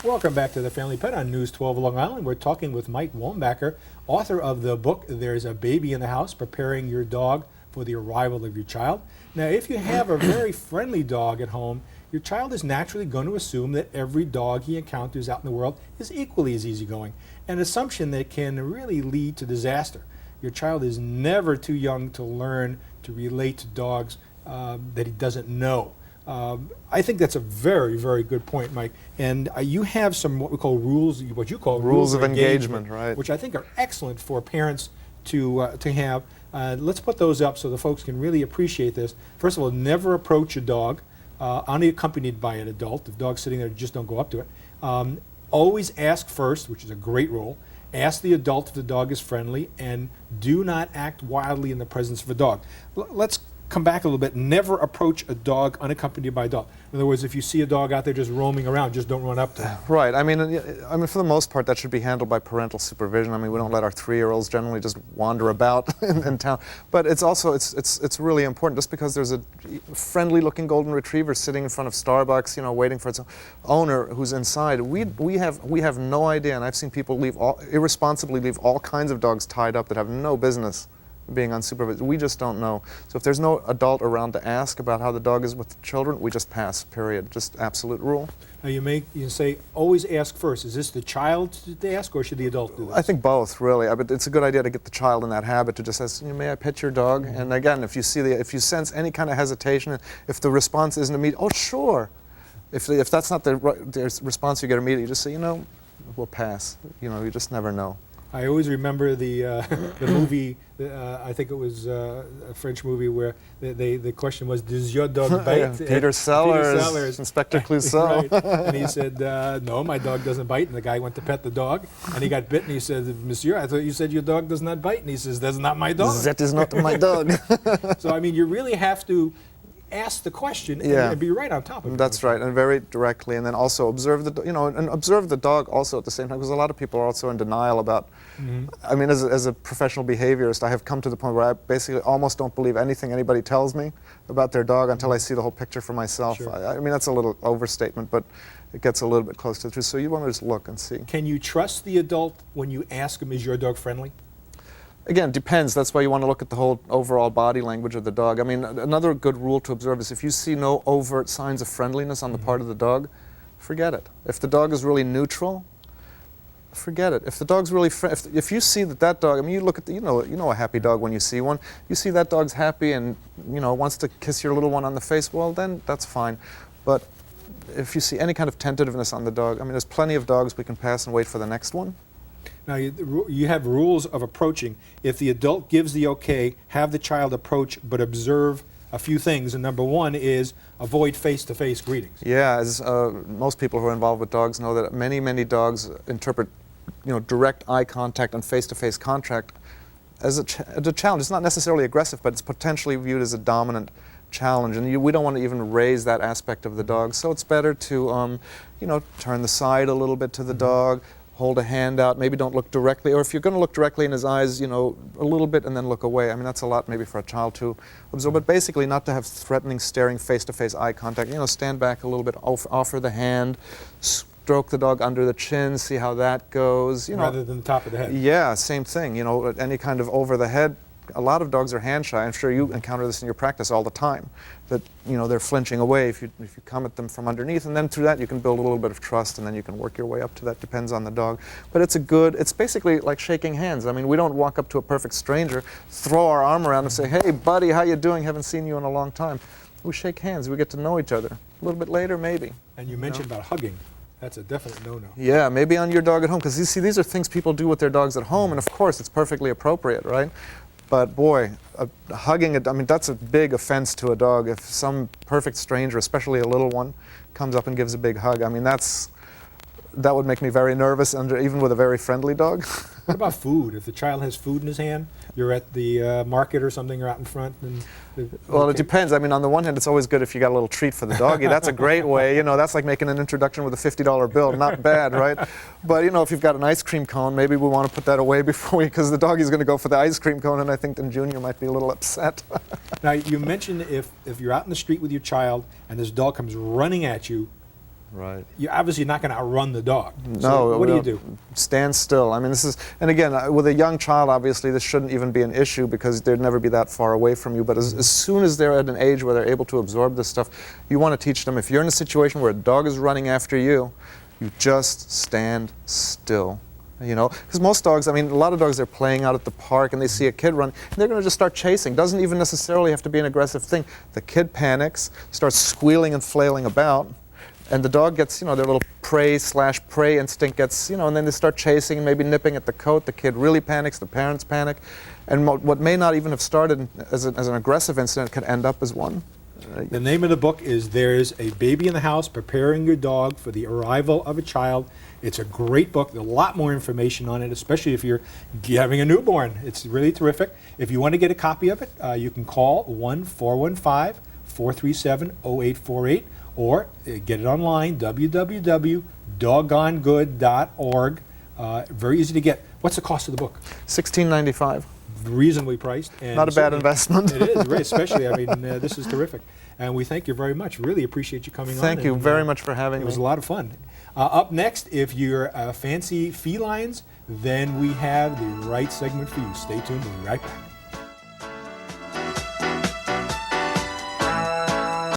Welcome back to The Family Pet on News 12 Long Island. We're talking with Mike Wombacher, author of the book, There's a Baby in the House, Preparing Your Dog for the Arrival of Your Child. Now, if you have a very friendly dog at home, your child is naturally going to assume that every dog he encounters out in the world is equally as easygoing, an assumption that can really lead to disaster. Your child is never too young to learn to relate to dogs that he doesn't know. I think that's a very, very good point, Mike. And you have some what we call rules, what you call rules of engagement, right? Which I think are excellent for parents to have. Let's put those up so the folks can really appreciate this. First of all, never approach a dog unaccompanied by an adult. If the dog's sitting there, just don't go up to it. Always ask first, which is a great rule. Ask the adult if the dog is friendly, and do not act wildly in the presence of a dog. Let's come back a little bit. Never approach a dog unaccompanied by a dog. In other words, if you see a dog out there just roaming around, just don't run up to him. Right. I mean, for the most part, that should be handled by parental supervision. I mean, we don't let our 3-year-olds generally just wander about in town. But it's also it's really important. Just because there's a friendly-looking golden retriever sitting in front of Starbucks, waiting for its owner who's inside, we have no idea. And I've seen people irresponsibly leave all kinds of dogs tied up that have no business being unsupervised. We just don't know. So if there's no adult around to ask about how the dog is with the children, we just pass, period. Just absolute rule. Now you say always ask first. Is this the child to ask, or should the adult do this? I think both, really. But it's a good idea to get the child in that habit to just ask, may I pet your dog? Mm-hmm. And again, if you sense any kind of hesitation, if the response isn't immediate, oh sure. If that's not the response you get immediately, you just say, we'll pass. You just never know. I always remember the movie. I think it was a French movie where the question was, "Does your dog bite?" Yeah, Peter Sellers, Inspector Clouseau. Right. And he said, "No, my dog doesn't bite." And the guy went to pet the dog, and he got bit. And he said, "Monsieur, I thought you said your dog does not bite." And he says, "That's not my dog." That is not my dog. So I mean, you really have to ask the question and be right on top of it. That's right, and very directly, and then also observe observe the dog also at the same time, because a lot of people are also in denial about. Mm-hmm. I mean, as a professional behaviorist, I have come to the point where I basically almost don't believe anything anybody tells me about their dog until I see the whole picture for myself. Sure. I mean, that's a little overstatement, but it gets a little bit close to the truth. So you want to just look and see. Can you trust the adult when you ask him, "Is your dog friendly?" Again, it depends. That's why you want to look at the whole overall body language of the dog. I mean, another good rule to observe is if you see no overt signs of friendliness on the part of the dog, forget it. If the dog is really neutral, forget it. If the dog's really, if you see that dog, I mean, you look at you know a happy dog when you see one. You see that dog's happy and wants to kiss your little one on the face. Well, then that's fine. But if you see any kind of tentativeness on the dog, I mean, there's plenty of dogs we can pass and wait for the next one. Now, you have rules of approaching. If the adult gives the okay, have the child approach, but observe a few things. And number one is avoid face-to-face greetings. Yeah, as most people who are involved with dogs know that many, many dogs interpret, direct eye contact and face-to-face contact as a challenge. It's not necessarily aggressive, but it's potentially viewed as a dominant challenge, and we don't want to even raise that aspect of the dog. So it's better to, turn the side a little bit to the dog. Hold a hand out, maybe don't look directly, or if you're going to look directly in his eyes, a little bit and then look away. I mean, that's a lot maybe for a child to observe, but basically not to have threatening, staring, face-to-face eye contact. Stand back a little bit, offer the hand, stroke the dog under the chin, see how that goes. Rather than the top of the head. Yeah, same thing. Any kind of over the head. A lot of dogs are hand shy. I'm sure you encounter this in your practice all the time. That they're flinching away if you come at them from underneath, and then through that you can build a little bit of trust, and then you can work your way up to that. Depends on the dog, but it's basically like shaking hands. I mean, we don't walk up to a perfect stranger, throw our arm around and say, "Hey, buddy, how you doing? Haven't seen you in a long time." We shake hands. We get to know each other. A little bit later, maybe. And you mentioned about hugging. That's a definite no-no. Yeah, maybe on your dog at home, because you see, these are things people do with their dogs at home, and of course, it's perfectly appropriate, right? But boy, hugging it, I mean, that's a big offense to a dog. If some perfect stranger, especially a little one, comes up and gives a big hug, I mean, that would make me very nervous, even with a very friendly dog. What about food? If the child has food in his hand, you're at the market or something, or out in front. Well, it depends. I mean, on the one hand, it's always good if you got a little treat for the doggy. That's a great way. That's like making an introduction with a $50 bill. Not bad, right? But, if you've got an ice cream cone, maybe we want to put that away because the doggy's going to go for the ice cream cone, and I think then Junior might be a little upset. Now, you mentioned if you're out in the street with your child and this dog comes running at you, Right. You're obviously not going to outrun the dog. No. So what do no, you do? Stand still. I mean, this is, and again, with a young child, obviously, this shouldn't even be an issue because they'd never be that far away from you. But as soon as they're at an age where they're able to absorb this stuff, you want to teach them, if you're in a situation where a dog is running after you, you just stand still. You know, because most dogs, I mean, a lot of dogs, they're playing out at the park and they see a kid run, and they're going to just start chasing. Doesn't even necessarily have to be an aggressive thing. The kid panics, starts squealing and flailing about, and the dog gets, you know, their little prey/prey instinct gets, you know, and then they start chasing and maybe nipping at the coat. The kid really panics, the parents panic, and what may not even have started as an aggressive incident can end up as one. The name of the book is There's a Baby in the House, Preparing Your Dog for the Arrival of a Child. It's a great book. There's a lot more information on it, especially if you're having a newborn. It's really terrific. If you want to get a copy of it, you can call 1-415-437-0848 or get it online, www.doggonegood.org. Very easy to get. What's the cost of the book? $16.95. Reasonably priced. And Not a bad investment. It is, right, especially, I mean, this is terrific. And we thank you very much. Really appreciate you coming on. Thank you very much for having me. It was a lot of fun. Up next, if you're fancy felines, then we have the right segment for you. Stay tuned. We'll be right back.